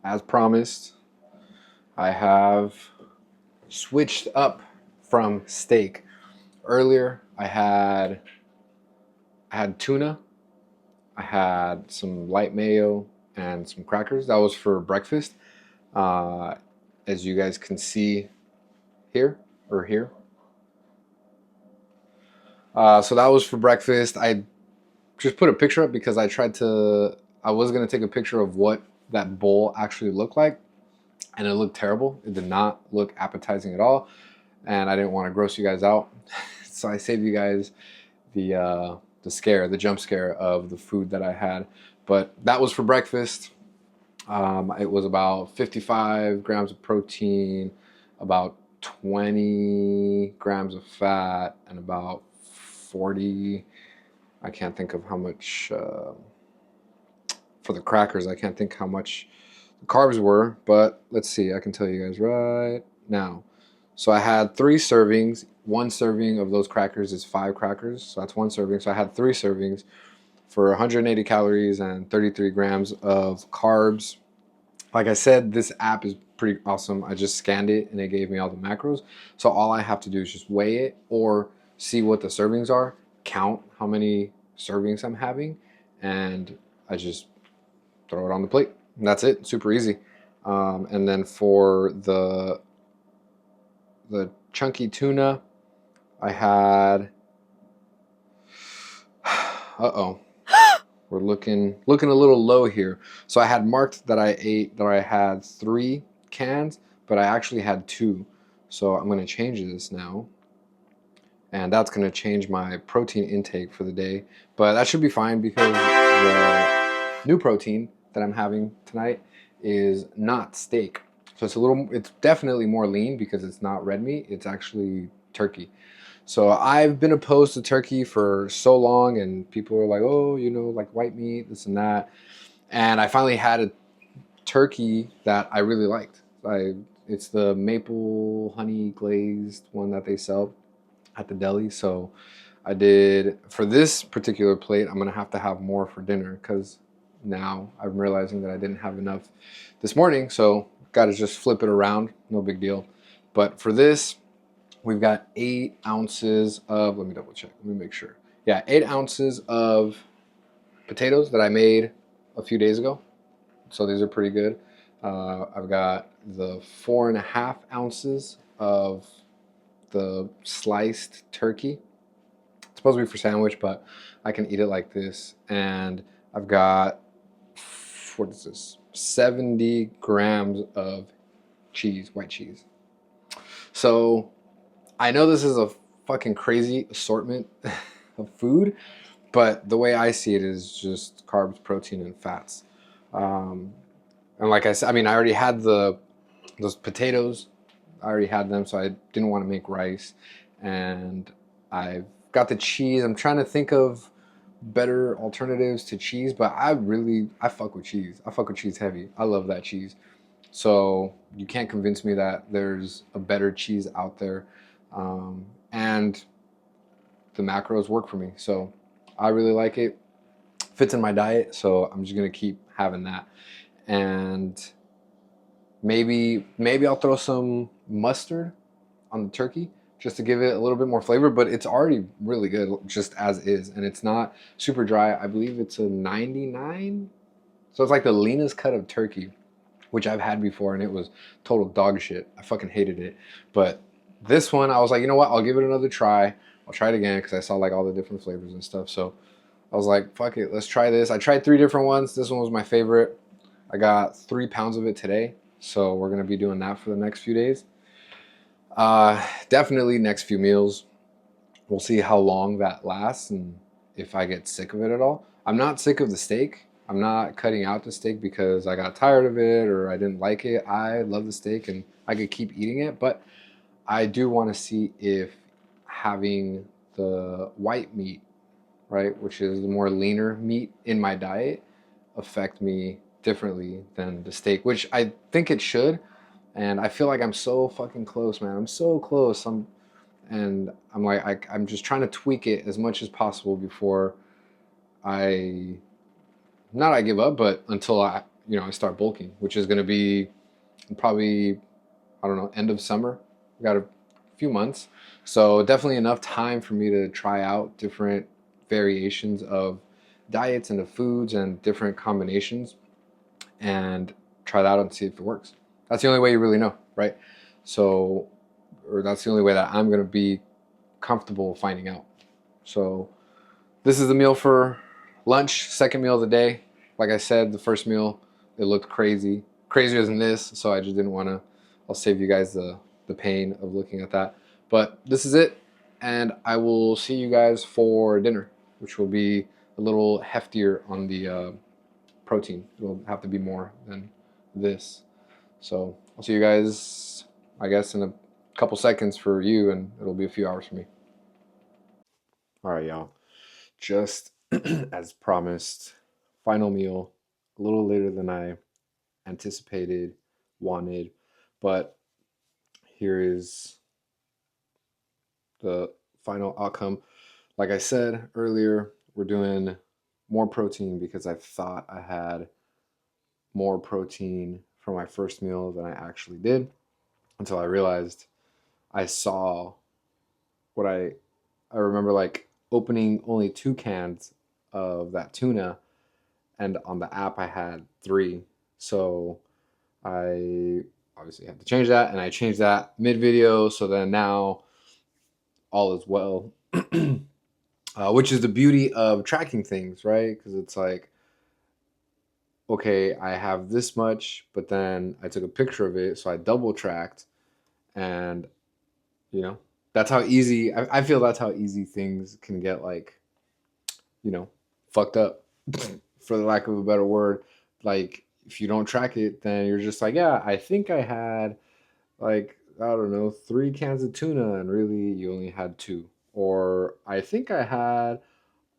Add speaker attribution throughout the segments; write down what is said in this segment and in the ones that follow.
Speaker 1: as promised, I have switched up from steak. Earlier, I had tuna, I had some light mayo and some crackers. That was for breakfast. Uh, as you guys can see here or here. So that was for breakfast. I just put a picture up because I was gonna take a picture of what that bowl actually looked like, and it looked terrible. It did not look appetizing at all, and I didn't want to gross you guys out, so I saved you guys the jump scare of the food that I had. But that was for breakfast. It was about 55 grams of protein, about 20 grams of fat, and about 40. I can't think of how much for the crackers. I can't think how much the carbs were, but let's see. I can tell you guys right now. So I had 3 servings. One serving of those crackers is 5 crackers, so that's one serving. So I had 3 servings for 180 calories and 33 grams of carbs. Like I said, this app is pretty awesome. I just scanned it and it gave me all the macros. So all I have to do is just weigh it or see what the servings are, count how many servings I'm having, and I just throw it on the plate. And that's it. Super easy. And then for the chunky tuna, I had. Uh-oh. We're looking a little low here. So I had marked that I had 3 cans, but I actually had 2. So I'm going to change this now. And that's going to change my protein intake for the day. But that should be fine because the new protein that I'm having tonight is not steak. So it's definitely more lean because it's not red meat. It's actually turkey. So I've been opposed to turkey for so long, and people are like, oh, like white meat, this and that. And I finally had a turkey that I really liked. It's the maple honey glazed one that they sell at the deli. So I did, for this particular plate, I'm gonna have to have more for dinner because now I'm realizing that I didn't have enough this morning. So got to just flip it around, no big deal. But for this, we've got 8 ounces of, let me double check, let me make sure. Yeah, 8 ounces of potatoes that I made a few days ago. So these are pretty good. I've got the 4.5 ounces of the sliced turkey. It's supposed to be for sandwich, but I can eat it like this. And I've got, what is this? 70 grams of cheese, white cheese. So I know this is a fucking crazy assortment of food, but the way I see it is just carbs, protein, and fats. And like I said, I mean, I already had those potatoes. I already had them, so I didn't want to make rice. And I've got the cheese. I'm trying to think of better alternatives to cheese, but I fuck with cheese. I fuck with cheese heavy. I love that cheese. So you can't convince me that there's a better cheese out there. And the macros work for me. So I really like it. Fits in my diet, so I'm just gonna keep having that. And maybe I'll throw some mustard on the turkey just to give it a little bit more flavor, but it's already really good just as is, and it's not super dry. I believe it's a 99. So it's like the leanest cut of turkey, which I've had before, and it was total dog shit. I fucking hated it. But this one, I was like, you know what? I'll give it another try. I'll try it again because I saw like all the different flavors and stuff. So I was like, fuck it, let's try this. I tried 3 different ones. This one was my favorite. I got 3 pounds of it today. So we're gonna be doing that for the next few days. Definitely next few meals. We'll see how long that lasts and if I get sick of it at all. I'm not sick of the steak. I'm not cutting out the steak because I got tired of it or I didn't like it. I love the steak and I could keep eating it, but I do want to see if having the white meat, right, which is the more leaner meat in my diet, affect me differently than the steak, which I think it should. And I feel like I'm so fucking close, man. I'm so close. I'm like, I'm just trying to tweak it as much as possible before I, not I give up, but until I start bulking, which is going to be probably, I don't know, end of summer. We got a few months. So definitely enough time for me to try out different variations of diets and of foods and different combinations and try that out and see if it works. That's the only way you really know, right? So, or that's the only way that I'm going to be comfortable finding out. So this is the meal for lunch, second meal of the day. Like I said, the first meal, it looked crazier than this. So I just didn't want to, I'll save you guys the pain of looking at that. But this is it. And I will see you guys for dinner, which will be a little heftier on the protein. It'll have to be more than this. So I'll see you guys, I guess, in a couple seconds for you, and it'll be a few hours for me. All right, y'all. Just as promised, final meal, a little later than I anticipated, wanted, but here is the final outcome. Like I said earlier, we're doing more protein because I thought I had more protein for my first meal than I actually did until I realized I saw what I remember like opening only 2 cans of that tuna, and on the app I had 3. So I obviously had to change that, and I changed that mid video. So then now all is well, which is the beauty of tracking things, right? Because it's like, okay, I have this much, but then I took a picture of it, so I double tracked, and you know, that's how easy I feel. That's how easy things can get, like, fucked up, for the lack of a better word. Like, if you don't track it, then you're just like, yeah, I think I had, like, I don't know, 3 cans of tuna, and really you only had 2. Or I think I had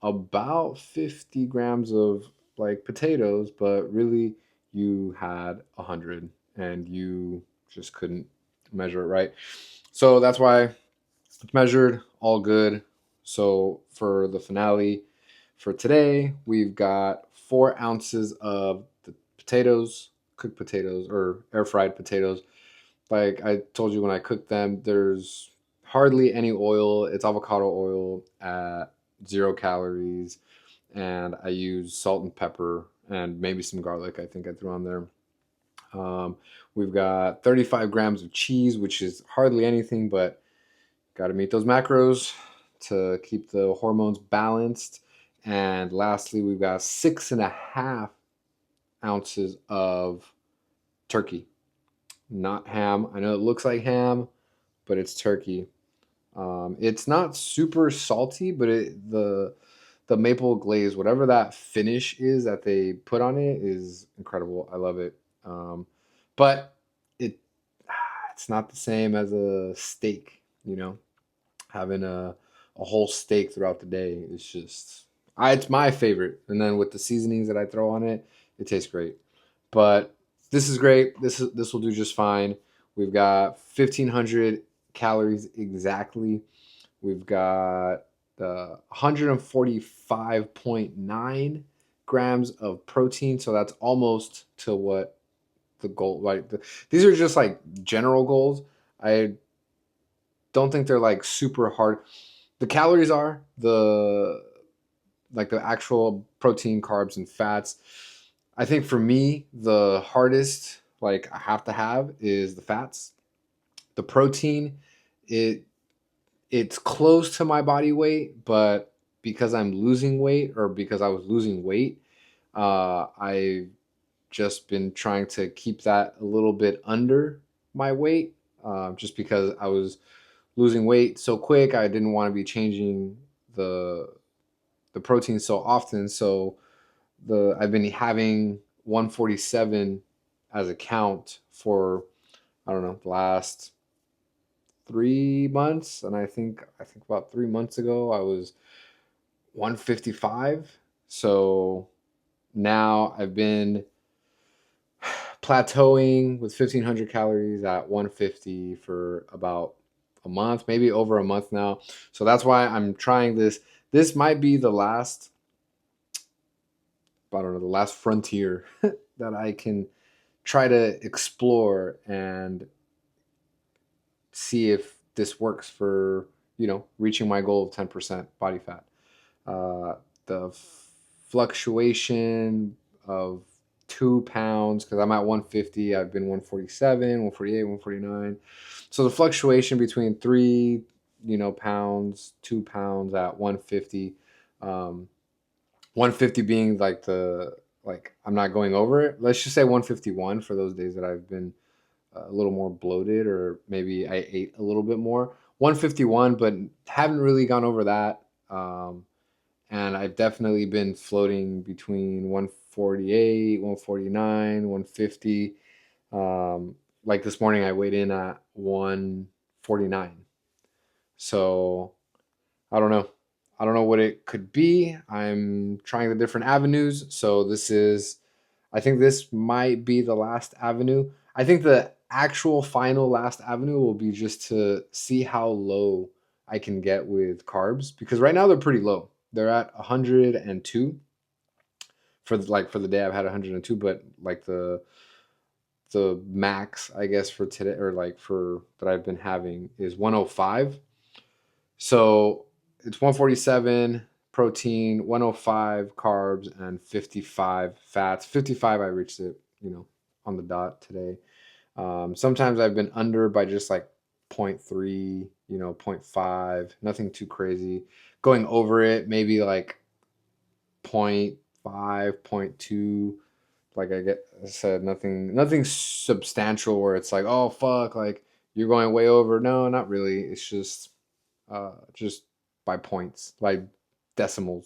Speaker 1: about 50 grams of, like, potatoes, but really you had 100 and you just couldn't measure it right. So that's why it's measured, all good. So for the finale for today, we've got 4 ounces of the potatoes, cooked potatoes or air fried potatoes. Like I told you, when I cook them, there's hardly any oil. It's avocado oil at 0 calories. And I use salt and pepper and maybe some garlic, I think I threw on there. We've got 35 grams of cheese, which is hardly anything, but got to meet those macros to keep the hormones balanced. And lastly, we've got 6.5 ounces of turkey, not ham. I know it looks like ham, but it's turkey. It's not super salty, but the maple glaze, whatever that finish is that they put on it, is incredible. I love it. But it it's not the same as a steak, having a whole steak throughout the day is just it's my favorite. And then with the seasonings that I throw on it, it tastes great. But this is great. This will do just fine. We've got 1,500 calories exactly. We've got 145.9 grams of protein. So that's almost to what the goal, like these are just like general goals. I don't think they're like super hard. The calories are the actual protein, carbs, and fats. I think for me, the hardest, like, I have to have is the fats. The protein, it's close to my body weight, but because I'm losing weight, or because I was losing weight, I've just been trying to keep that a little bit under my weight, just because I was losing weight so quick. I didn't want to be changing the protein so often. So I've been having 147 as a count for, I don't know, the last 3 months, and I think about 3 months ago I was 155. So now I've been plateauing with 1,500 calories at 150 for about a month, maybe over a month now. So that's why I'm trying this. This might be the last, I don't know, the last frontier that I can try to explore and see if this works for, reaching my goal of 10% body fat. The fluctuation of 2 pounds, because I'm at 150, I've been 147, 148, 149. So the fluctuation between 3 pounds, 2 pounds at 150, 150 being like I'm not going over it. Let's just say 151 for those days that I've been a little more bloated, or maybe I ate a little bit more. 151, but haven't really gone over that. And I've definitely been floating between 148, 149, 150. Like this morning, I weighed in at 149. So I don't know. I don't know what it could be. I'm trying the different avenues. So I think this might be the last avenue. I think the actual final last avenue will be just to see how low I can get with carbs, because right now they're pretty low. They're at 102 for the day. I've had 102, but like the max, I guess, for today, or like for that I've been having, is 105. So it's 147 protein, 105 carbs, and 55 fats. 55, I reached it, on the dot today. Sometimes I've been under by just like 0.3, 0.5, nothing too crazy. Going over it, maybe like 0.5, 0.2. Like I said, nothing substantial where it's like, oh fuck, like you're going way over. No, not really. It's just by points, by decimal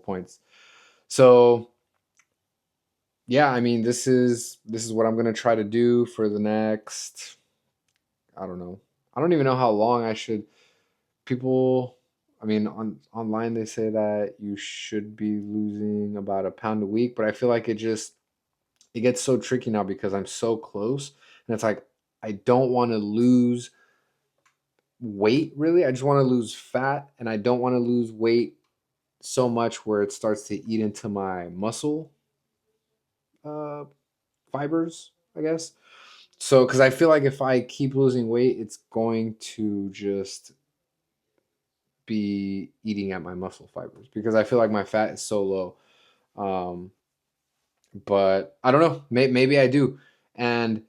Speaker 1: points. So yeah, I mean, this is what I'm gonna try to do for the next. I don't know. I don't even know how long I should. People, I mean, online they say that you should be losing about a pound a week, but I feel like it gets so tricky now because I'm so close, and it's like I don't want to lose weight really. I just want to lose fat, and I don't want to lose weight so much where it starts to eat into my muscle uh, fibers, I guess. So, because I feel like if I keep losing weight, it's going to just be eating at my muscle fibers, because I feel like my fat is so low. Um, but I don't know. Maybe I do. And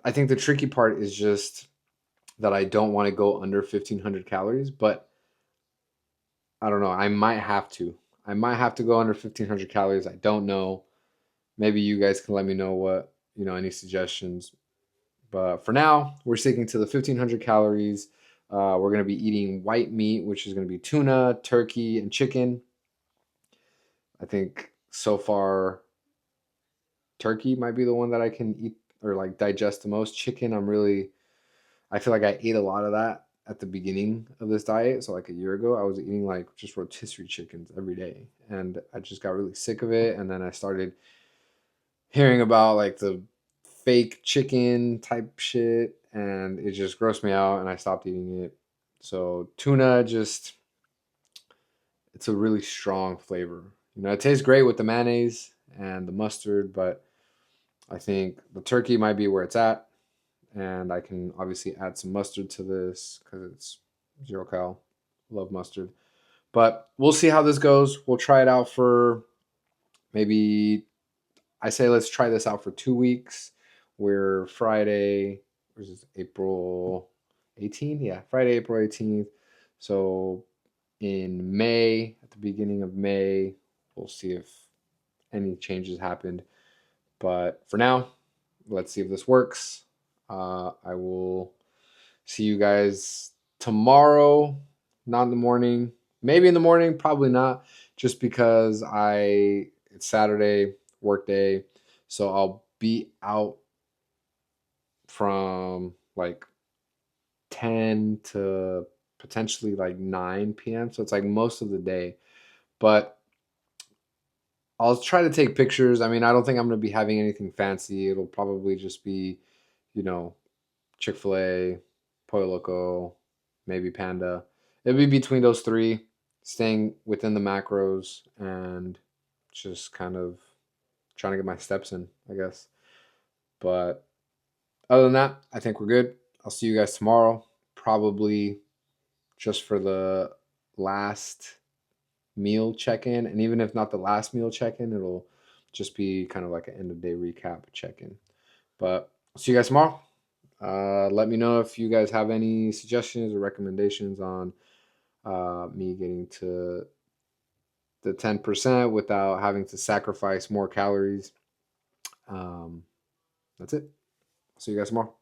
Speaker 1: I think the tricky part is just that I don't want to go under 1,500 calories, but I don't know. I might have to. I might have to go under 1,500 calories. I don't know. Maybe you guys can let me know any suggestions. But for now, we're sticking to the 1,500 calories. We're going to be eating white meat, which is going to be tuna, turkey, and chicken. I think so far, turkey might be the one that I can eat or like digest the most. Chicken, I feel like I ate a lot of that at the beginning of this diet. So like a year ago, I was eating like just rotisserie chickens every day, and I just got really sick of it. And then I started hearing about like the fake chicken type shit, and it just grossed me out, and I stopped eating it. So tuna, just it's a really strong flavor. It tastes great with the mayonnaise and the mustard, but I think the turkey might be where it's at, and I can obviously add some mustard to this because it's 0 cal. Love mustard, but we'll see how this goes. We'll try it out for maybe. I say let's try this out for 2 weeks. We're Friday. Where's this? April 18th. Yeah, Friday, April 18th. So in May, at the beginning of May, we'll see if any changes happened. But for now, let's see if this works. I will see you guys tomorrow, not in the morning. Maybe in the morning, probably not, just because it's Saturday, work day. So I'll be out from like 10 to potentially like 9 p.m. So it's like most of the day. But I'll try to take pictures. I mean, I don't think I'm going to be having anything fancy. It'll probably just be, you know, Chick-fil-A, Pollo Loco, maybe Panda. It'll be between those three, staying within the macros and just kind of trying to get my steps in, I guess. But other than that, I think we're good. I'll see you guys tomorrow, probably just for the last meal check-in. And even if not the last meal check-in, it'll just be kind of like an end of day recap check-in. But I'll see you guys tomorrow. Let me know if you guys have any suggestions or recommendations on me getting to the 10% without having to sacrifice more calories. That's it. See you guys tomorrow.